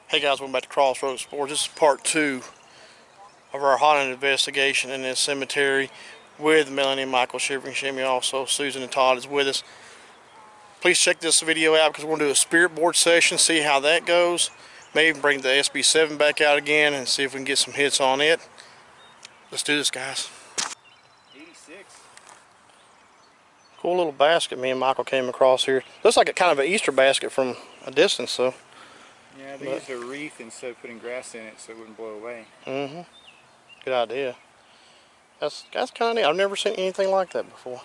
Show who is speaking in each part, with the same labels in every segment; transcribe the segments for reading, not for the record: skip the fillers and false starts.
Speaker 1: Hey guys, welcome back to Crossroads Sports. This is part 2 of our haunted investigation in this cemetery with Melanie and Michael, ShiveringShimmy. Also, Susan and Todd is with us. Please check this video out because we're going to do a spirit board session, see how that goes. Maybe even bring the SB7 back out again and see if we can get some hits on it. Let's do this, guys.
Speaker 2: 86.
Speaker 1: Cool little basket me and Michael came across here. Looks like a kind of an Easter basket from a distance, though.
Speaker 2: Yeah, they used a wreath instead of putting grass in it so it wouldn't blow away.
Speaker 1: Mm-hmm. Good idea. That's kind of neat. I've never seen anything like that before.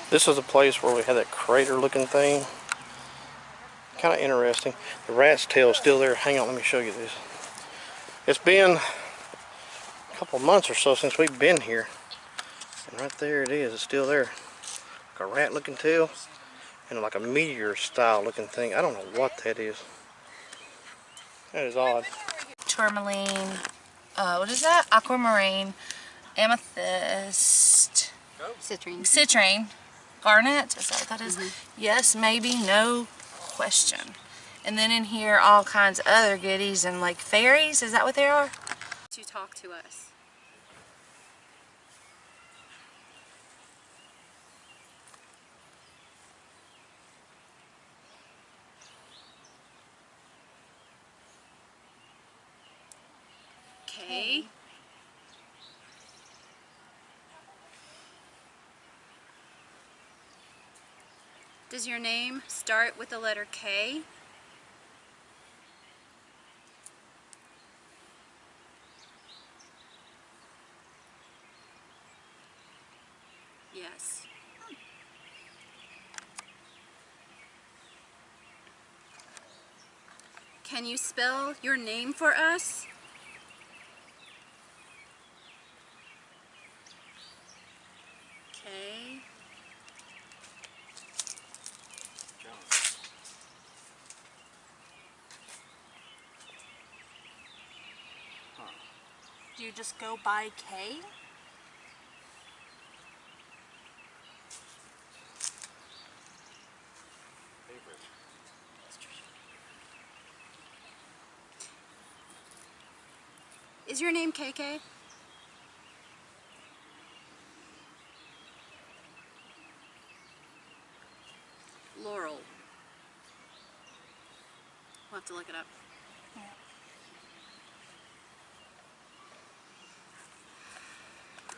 Speaker 1: This is a place where we had that crater-looking thing. Kind of interesting. The rat's tail is still there. Hang on, let me show you this. It's been a couple months or so since we've been here. And right there it is. It's still there. Like a rat-looking tail and like a meteor-style looking thing. I don't know what that is. That is odd.
Speaker 3: Tourmaline, what is that? Aquamarine, amethyst, citrine, garnet, is that what that is? Yes, maybe, no question. And then in here, all kinds of other goodies and like fairies, is that what they are?
Speaker 4: To talk to us. Okay. Does your name start with the letter K? Yes. Can you spell your name for us? Okay.
Speaker 3: Do you just go by K?
Speaker 4: Is your name KK? Laurel. We'll have to look it up.
Speaker 3: Yeah.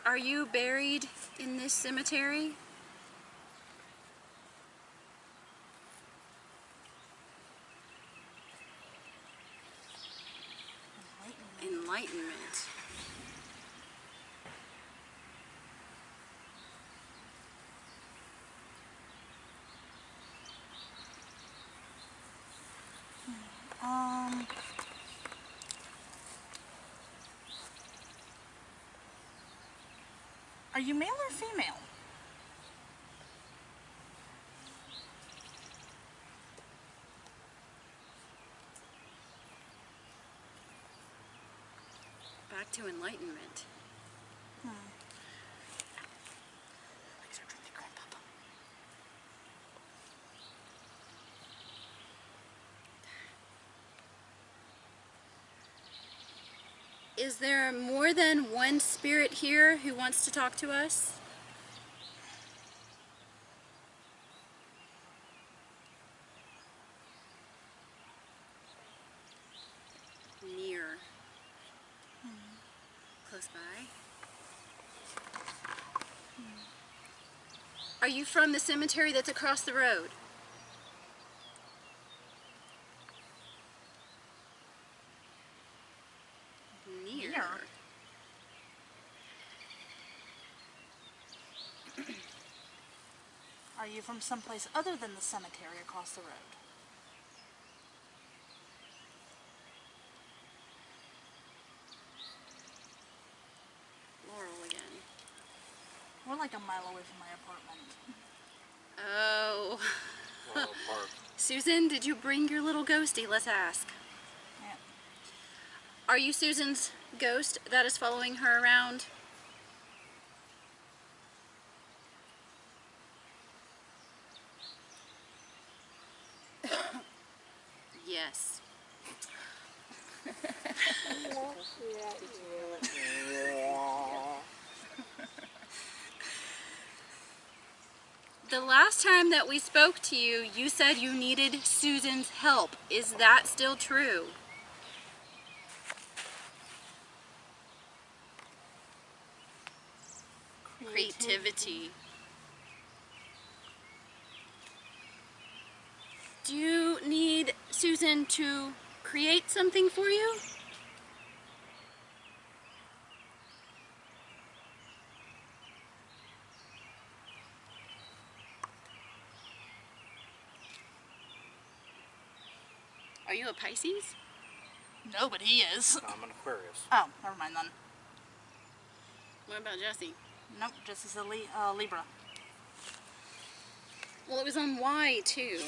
Speaker 4: Are you buried in this cemetery? Enlightenment.
Speaker 3: Are you male or female?
Speaker 4: Back to enlightenment. Is there more than one spirit here who wants to talk to us? Near. Close by. Are you from the cemetery that's across the road? Near.
Speaker 3: Are you from someplace other than the cemetery across the road?
Speaker 4: Laurel again.
Speaker 3: We're like a mile away from my apartment.
Speaker 4: Oh. Susan, did you bring your little ghostie? Let's ask.
Speaker 3: Yeah.
Speaker 4: Are you Susan's ghost that is following her around? Yes. The last time that we spoke to you, you said you needed Susan's help. Is that still true? Creativity. Do you need Susan to create something for you? Are you a Pisces?
Speaker 5: No, but he is.
Speaker 1: I'm an Aquarius.
Speaker 5: Oh, never mind then.
Speaker 4: What about Jesse?
Speaker 5: Nope, just as a Libra.
Speaker 4: Well, it was on Y too.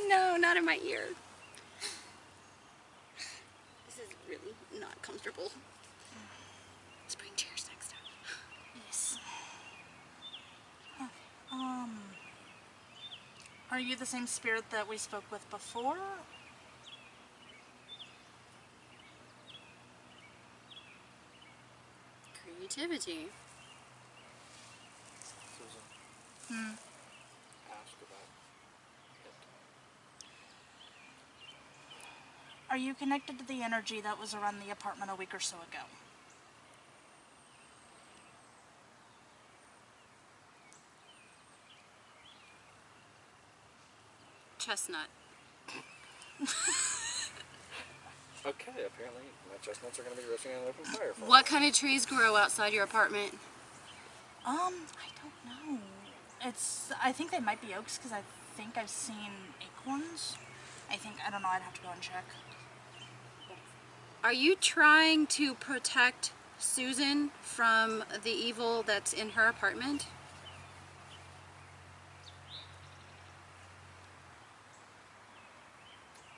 Speaker 4: No, not in my ear. This is really not comfortable. Let's bring chairs next time.
Speaker 5: Yes. Okay. Are you the same spirit that we spoke with before?
Speaker 4: Creativity.
Speaker 1: Susan. Ask about it.
Speaker 5: Are you connected to the energy that was around the apartment a week or so ago?
Speaker 4: Chestnut.
Speaker 1: Okay, apparently my chestnuts are going to be roasting on an open fire. For
Speaker 4: What kind of trees grow outside your apartment?
Speaker 5: I don't know. I think they might be oaks because I think I've seen acorns. I don't know, I'd have to go and check.
Speaker 4: Are you trying to protect Susan from the evil that's in her apartment?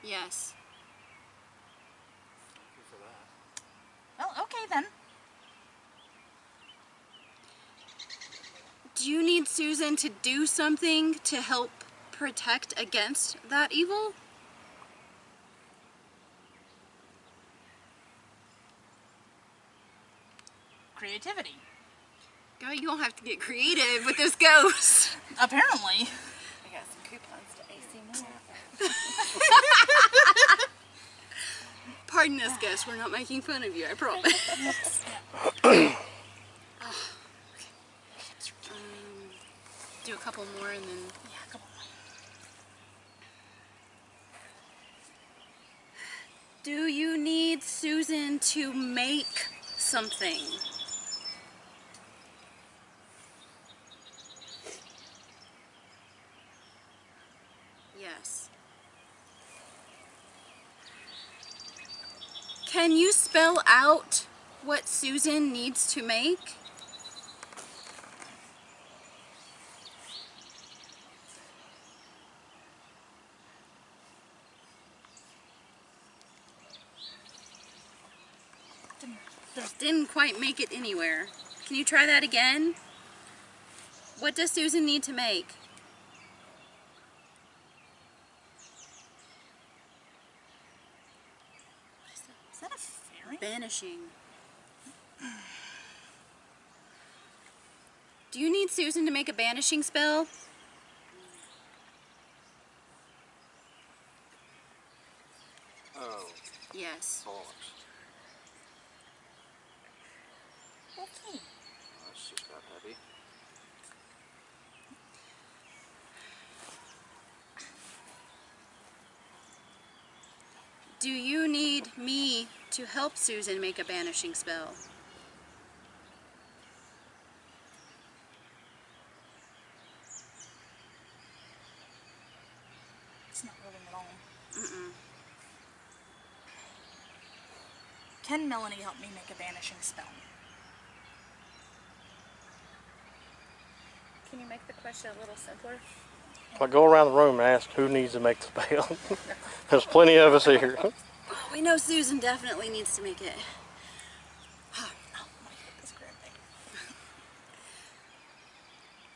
Speaker 4: Yes.
Speaker 1: Thank you for that.
Speaker 5: Well, okay then.
Speaker 4: Do you need Susan to do something to help protect against that evil?
Speaker 5: Creativity.
Speaker 4: Girl, you don't have to get creative with this ghost.
Speaker 5: Apparently.
Speaker 3: I got some coupons to AC more.
Speaker 4: Pardon us, ghost. We're not making fun of you, I promise. Do a couple more and then...
Speaker 5: Yeah, come on.
Speaker 4: Do you need Susan to make something? Yes. Can you spell out what Susan needs to make? Didn't quite make it anywhere. Can you try that again? What does Susan need to make?
Speaker 5: Is that a fairy?
Speaker 4: Banishing. Do you need Susan to make a banishing spell?
Speaker 1: Oh,
Speaker 4: Yes.
Speaker 1: bollocks.
Speaker 5: Okay.
Speaker 1: That's just got heavy.
Speaker 4: Do you need me to help Susan make a banishing spell?
Speaker 5: It's not moving at all.
Speaker 4: Mm-mm.
Speaker 5: Can Melanie help me make a banishing spell?
Speaker 3: Can you make the question a little simpler?
Speaker 1: If I go around the room and ask who needs to make the spell, there's plenty of us here.
Speaker 4: We know Susan definitely needs to make it.
Speaker 5: Oh, let me get this grand thing.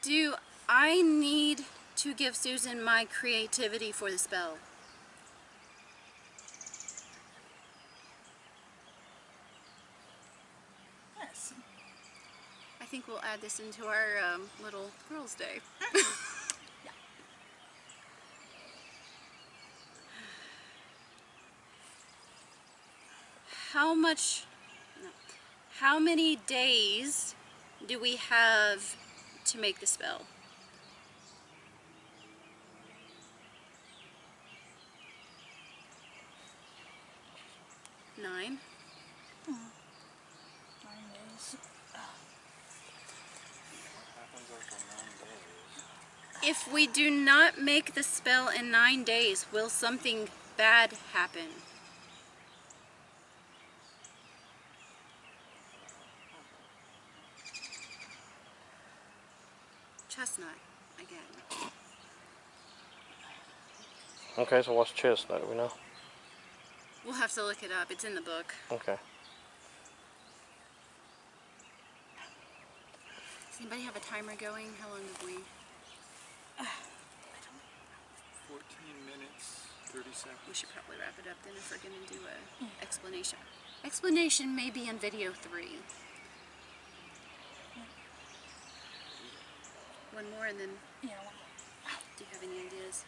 Speaker 4: Do I need to give Susan my creativity for the spell?
Speaker 5: Yes.
Speaker 4: I think we'll add this into our little girls' day. How many days do we have to make the spell? 9.
Speaker 5: 9 days.
Speaker 4: If we do not make the spell in 9 days, will something bad happen? Chestnut, again.
Speaker 1: Okay, so what's chestnut? Do we know?
Speaker 4: We'll have to look it up. It's in the book.
Speaker 1: Okay.
Speaker 4: Does anybody have a timer going? How long have we?
Speaker 2: 14 minutes, 30 seconds.
Speaker 4: We should probably wrap it up then if we're going to do a explanation. Explanation may be in video 3. One more and then
Speaker 5: Yeah.
Speaker 4: do you have any ideas?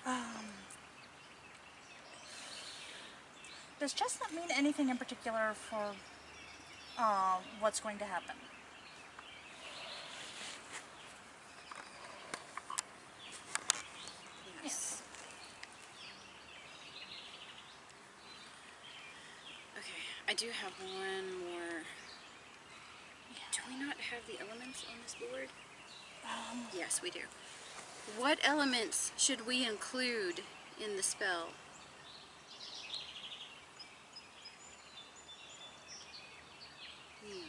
Speaker 5: Does chestnut mean anything in particular for what's going to happen?
Speaker 4: Yes. Okay, I do have one more. Do we not have the elements on this board? Yes, we do. What elements should we include in the spell? Near.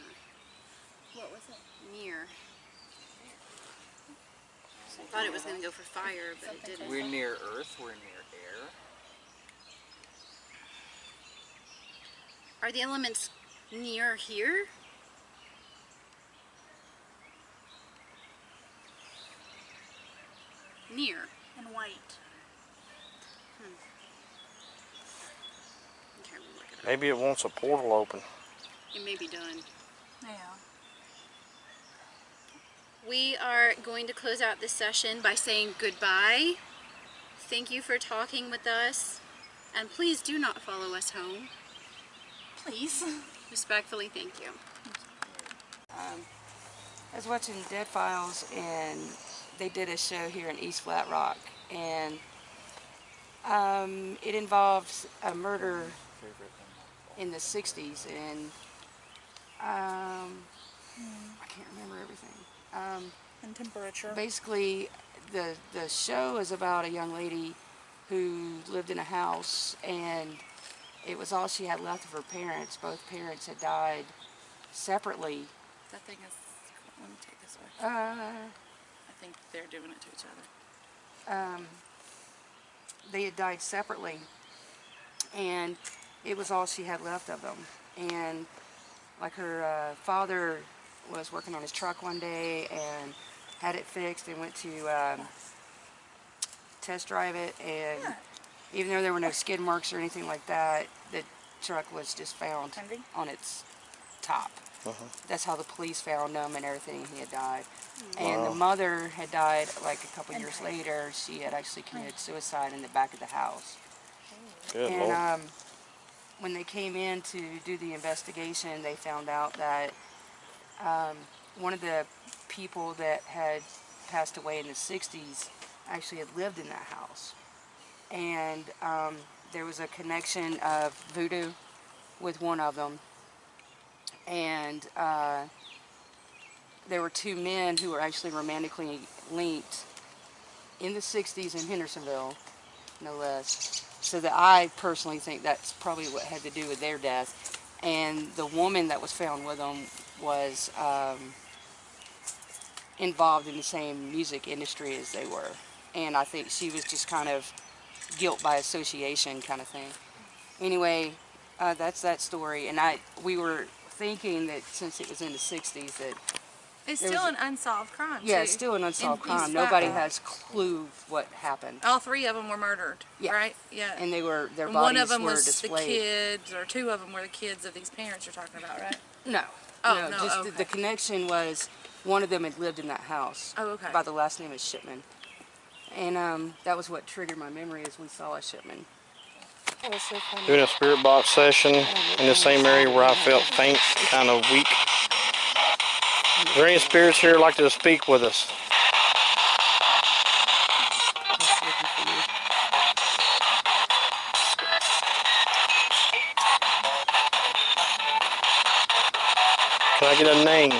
Speaker 4: What was it? Near. I thought it was going to go for fire, but it didn't.
Speaker 2: We're near Earth, we're near air.
Speaker 4: Are the elements near here? Near.
Speaker 5: And white.
Speaker 4: Okay, we'll look it up.
Speaker 1: Maybe it wants a portal open.
Speaker 4: It may be done.
Speaker 5: Yeah.
Speaker 4: We are going to close out this session by saying goodbye. Thank you for talking with us. And please do not follow us home.
Speaker 5: Please.
Speaker 4: Respectfully, thank you.
Speaker 6: I was watching Dead Files, and they did a show here in East Flat Rock, and it involved a murder in the 60s, and I can't remember everything.
Speaker 5: And temperature.
Speaker 6: Basically, the show is about a young lady who lived in a house, and it was all she had left of her parents. Both parents had died separately.
Speaker 5: That thing is. Let me take this away. I think they're doing it to each other.
Speaker 6: They had died separately, and it was all she had left of them. And like her father was working on his truck one day and had it fixed and went to test drive it, and even though there were no skid marks or anything like that, the truck was just found on its top. That's how the police found him and everything. He had died. And the mother had died like a couple years later. She had actually committed suicide in the back of the house.
Speaker 1: Good
Speaker 6: And
Speaker 1: Lord.
Speaker 6: when they came in to do the investigation, they found out that one of the people that had passed away in the 60s actually had lived in that house. And there was a connection of voodoo with one of them. And there were 2 men who were actually romantically linked in the 60s in Hendersonville, no less. So that I personally think that's probably what had to do with their death. And the woman that was found with them was involved in the same music industry as they were. And I think she was just kind of guilt by association kind of thing. Anyway, that's that story. And we were thinking that since it was in the 60s that
Speaker 3: It's
Speaker 6: There
Speaker 3: still
Speaker 6: was
Speaker 3: an unsolved crime,
Speaker 6: Yeah,
Speaker 3: too.
Speaker 6: it's still an unsolved
Speaker 3: In East
Speaker 6: crime. Nobody
Speaker 3: Flagler.
Speaker 6: has clue what happened.
Speaker 3: All 3 of them were murdered,
Speaker 6: Yeah.
Speaker 3: right? Yeah.
Speaker 6: And their
Speaker 3: And
Speaker 6: bodies
Speaker 3: one of them
Speaker 6: were
Speaker 3: was
Speaker 6: displayed.
Speaker 3: the kids, or 2 of them were the kids of these parents you're talking about, right?
Speaker 6: No.
Speaker 3: Oh,
Speaker 6: no,
Speaker 3: no,
Speaker 6: just
Speaker 3: okay.
Speaker 6: the connection was one of them had lived in that house.
Speaker 3: Oh, okay.
Speaker 6: By the last name of Shipman. And that was what triggered my memory as we saw a Shipman. That was so funny.
Speaker 1: Doing a spirit box session in the same area where I felt faint, kind of weak. Is there any spirits here who'd like to speak with us? Can I get a name?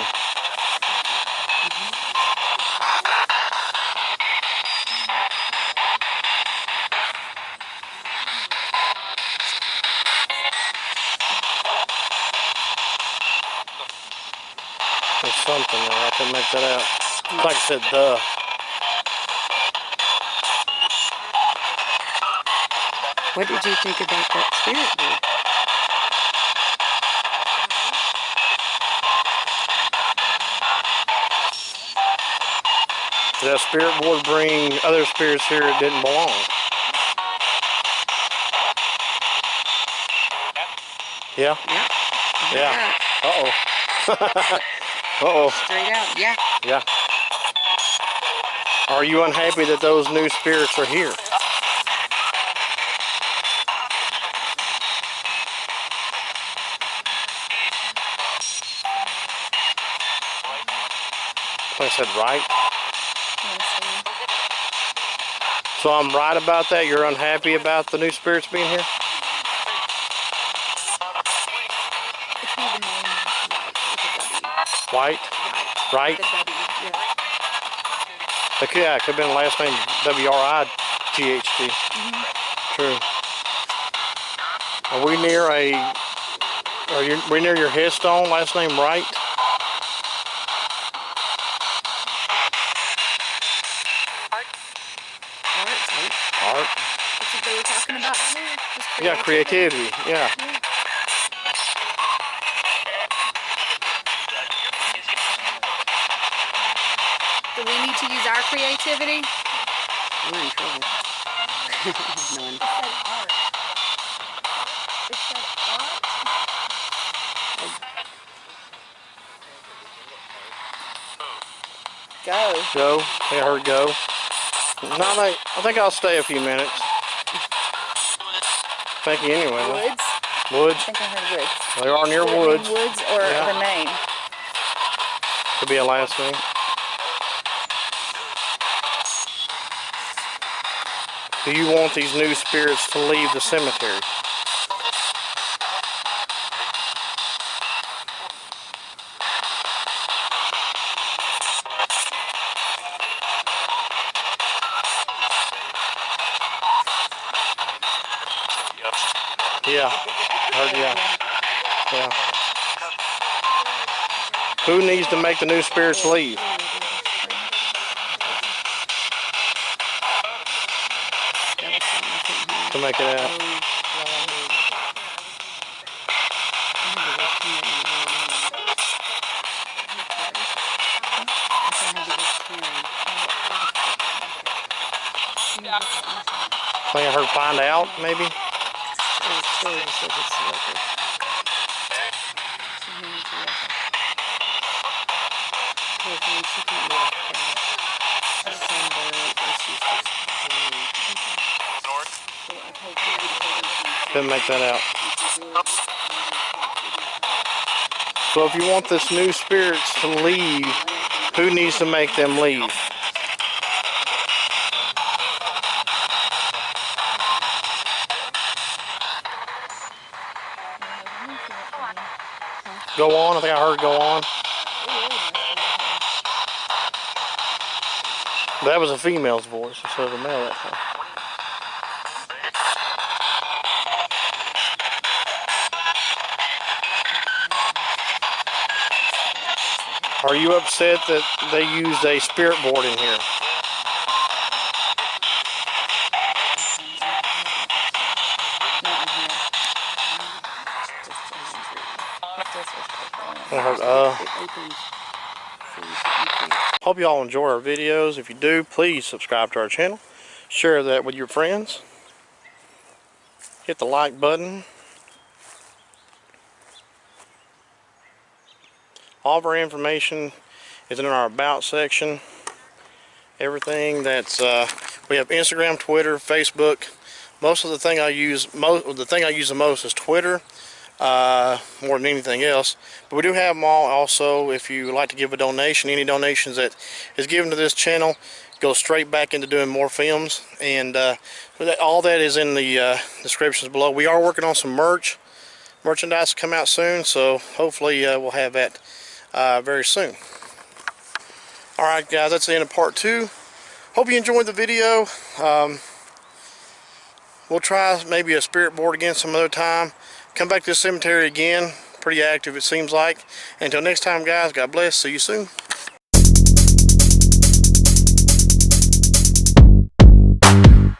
Speaker 1: There's something there. I couldn't make that out. Like I said, duh.
Speaker 6: What did you think about that spirit board?
Speaker 1: Did that spirit board bring other spirits here that didn't belong? Yeah?
Speaker 6: Yeah.
Speaker 1: Yeah. Uh-oh. Uh-oh.
Speaker 6: Straight out, yeah.
Speaker 1: Yeah. Are you unhappy that those new spirits are here? I said right. So I'm right about that? You're unhappy about the new spirits being here? White? Right? Yeah, it could have been last name W-R-I-G-H-T. True. Are we near we near your headstone, last name Wright? Art.
Speaker 4: That's what they were talking about earlier.
Speaker 1: Yeah, creativity. Yeah.
Speaker 4: Do we need to use our creativity?
Speaker 6: We're in trouble. None.
Speaker 4: It said art. It said art?
Speaker 3: Go.
Speaker 1: Go. I heard go. No, I think I'll stay a few minutes. Thank you anyway.
Speaker 3: Woods?
Speaker 1: Woods.
Speaker 3: I think I heard Woods.
Speaker 1: They are near Woods.
Speaker 3: Woods or
Speaker 1: Yeah.
Speaker 3: the name?
Speaker 1: Could be a last name. Do you want these new spirits to leave the cemetery? Yeah. Heard yeah. Yeah. Who needs to make the new spirits leave? To make it out. I think I heard find out, maybe? Couldn't make that out. So if you want this new spirits to leave, who needs to make them leave? Go on, I think I heard go on. That was a female's voice instead of a male that time. Are you upset that they used a spirit board in here? I heard,
Speaker 6: please, if you can.
Speaker 1: Hope you all enjoy our videos. If you do, please subscribe to our channel. Share that with your friends. Hit the like button. All of our information is in our About section. Everything that's we have Instagram, Twitter, Facebook. Most of the thing I use the most is Twitter, more than anything else. But we do have them all. Also, if you like to give a donation, any donations that is given to this channel goes straight back into doing more films, and all that is in the descriptions below. We are working on some merchandise to come out soon, so hopefully we'll have that very soon. Alright guys, that's the end of part 2. Hope you enjoyed the video. We'll try maybe a spirit board again some other time. Come back to the cemetery again. Pretty active it seems like. Until next time guys, God bless. See you soon.